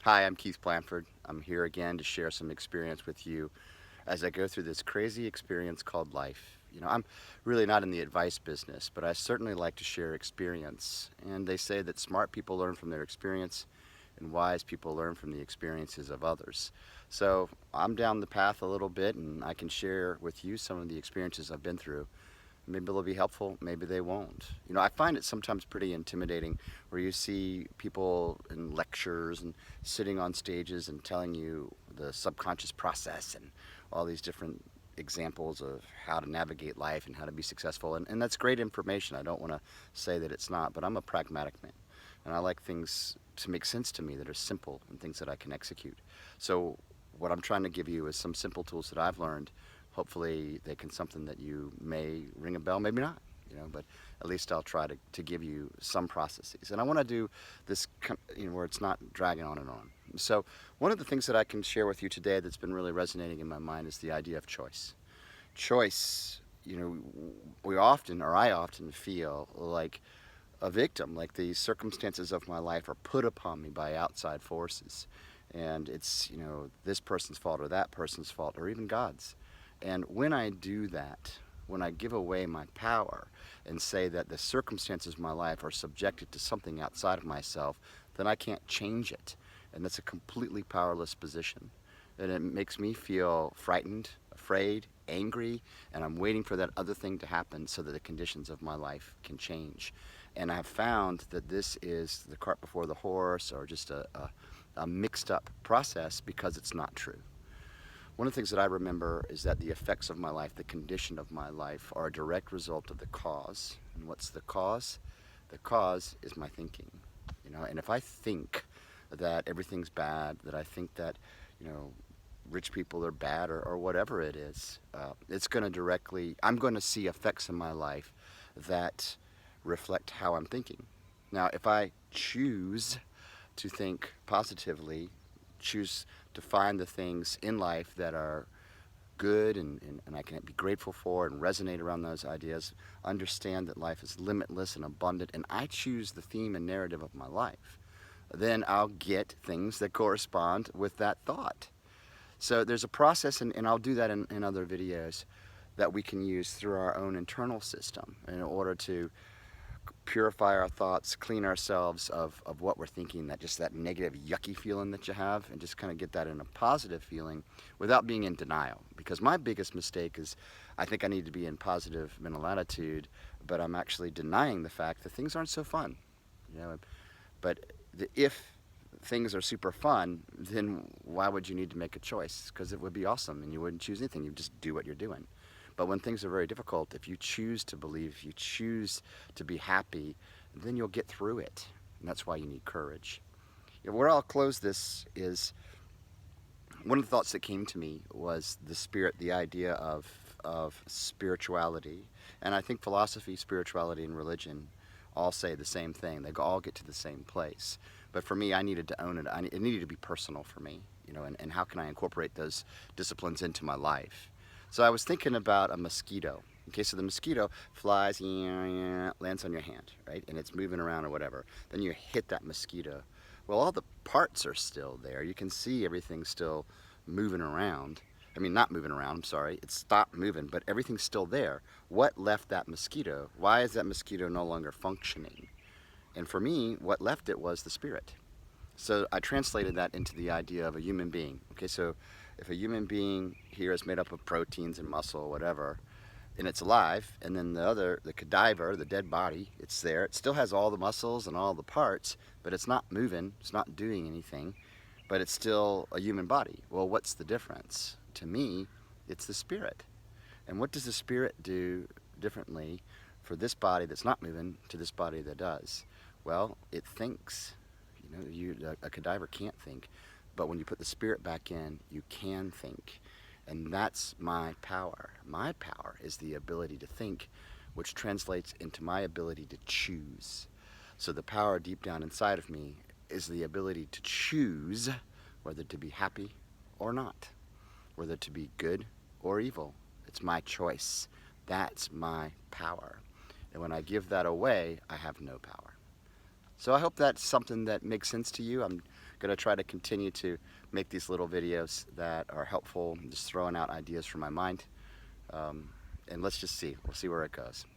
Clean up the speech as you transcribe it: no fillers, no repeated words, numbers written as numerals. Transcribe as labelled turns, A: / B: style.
A: Hi, I'm Keith Blanford. I'm here again to share some experience with you as I go through this crazy experience called life. I'm really not in the advice business, but I certainly like to share experience. And they say that smart people learn from their experience and wise people learn from the experiences of others. So I'm down the path a little bit and I can share with you some of the experiences I've been through. Maybe they'll be helpful, maybe they won't. I find it sometimes pretty intimidating where you see people in lectures and sitting on stages and telling you the subconscious process and all these different examples of how to navigate life and how to be successful. And that's great information. I don't want to say that it's not, but I'm a pragmatic man. And I like things to make sense to me that are simple and things that I can execute. So, what I'm trying to give you is some simple tools that I've learned. Hopefully they can something that you may ring a bell, maybe not, but at least I'll try to give you some processes. And I want to do this, where it's not dragging on and on. So one of the things that I can share with you today that's been really resonating in my mind is the idea of choice. Choice, I often feel like a victim, like the circumstances of my life are put upon me by outside forces. And it's, this person's fault or that person's fault or even God's. And when I do that, when I give away my power and say that the circumstances of my life are subjected to something outside of myself, then I can't change it. And that's a completely powerless position. And it makes me feel frightened, afraid, angry, and I'm waiting for that other thing to happen so that the conditions of my life can change. And I've found that this is the cart before the horse or just a mixed up process because it's not true. One of the things that I remember is that the effects of my life, the condition of my life, are a direct result of the cause. And what's the cause? The cause is my thinking. And if I think that everything's bad, that I think that, rich people are bad or whatever it is, I'm going to see effects in my life that reflect how I'm thinking. Now, if I choose to think positively, choose to find the things in life that are good and I can be grateful for and resonate around those ideas, understand that life is limitless and abundant, and I choose the theme and narrative of my life, then I'll get things that correspond with that thought. So there's a process, and I'll do that in other videos, that we can use through our own internal system in order to purify our thoughts, clean ourselves of what we're thinking, that negative, yucky feeling that you have, and just kind of get that in a positive feeling without being in denial. Because my biggest mistake is I think I need to be in positive mental attitude, but I'm actually denying the fact that things aren't so fun. But if things are super fun, then why would you need to make a choice? Because it would be awesome and you wouldn't choose anything. You just do what you're doing. But when things are very difficult, if you choose to believe, if you choose to be happy, then you'll get through it. And that's why you need courage. Where I'll close this is one of the thoughts that came to me was the spirit, the idea of spirituality. And I think philosophy, spirituality, and religion all say the same thing. They all get to the same place. But for me, I needed to own it. It needed to be personal for me, and how can I incorporate those disciplines into my life? So I was thinking about a mosquito. Okay, so the mosquito flies, lands on your hand, right? And it's moving around or whatever. Then you hit that mosquito. Well, all the parts are still there. You can see everything still moving around. I mean, not moving around, I'm sorry. It stopped moving, but everything's still there. What left that mosquito? Why is that mosquito no longer functioning? And for me, what left it was the spirit. So I translated that into the idea of a human being. Okay, so if a human being here is made up of proteins and muscle or whatever, and it's alive, and then the cadaver, the dead body, it's there. It still has all the muscles and all the parts, but it's not moving, it's not doing anything, but it's still a human body. Well, what's the difference? To me, it's the spirit. And what does the spirit do differently for this body that's not moving to this body that does? Well, it thinks. A cadaver can't think, but when you put the spirit back in, you can think. And that's my power. My power is the ability to think, which translates into my ability to choose. So the power deep down inside of me is the ability to choose whether to be happy or not, whether to be good or evil. It's my choice. That's my power. And when I give that away, I have no power. So I hope that's something that makes sense to you. I'm going to try to continue to make these little videos that are helpful, just throwing out ideas from my mind. And let's just see. We'll see where it goes.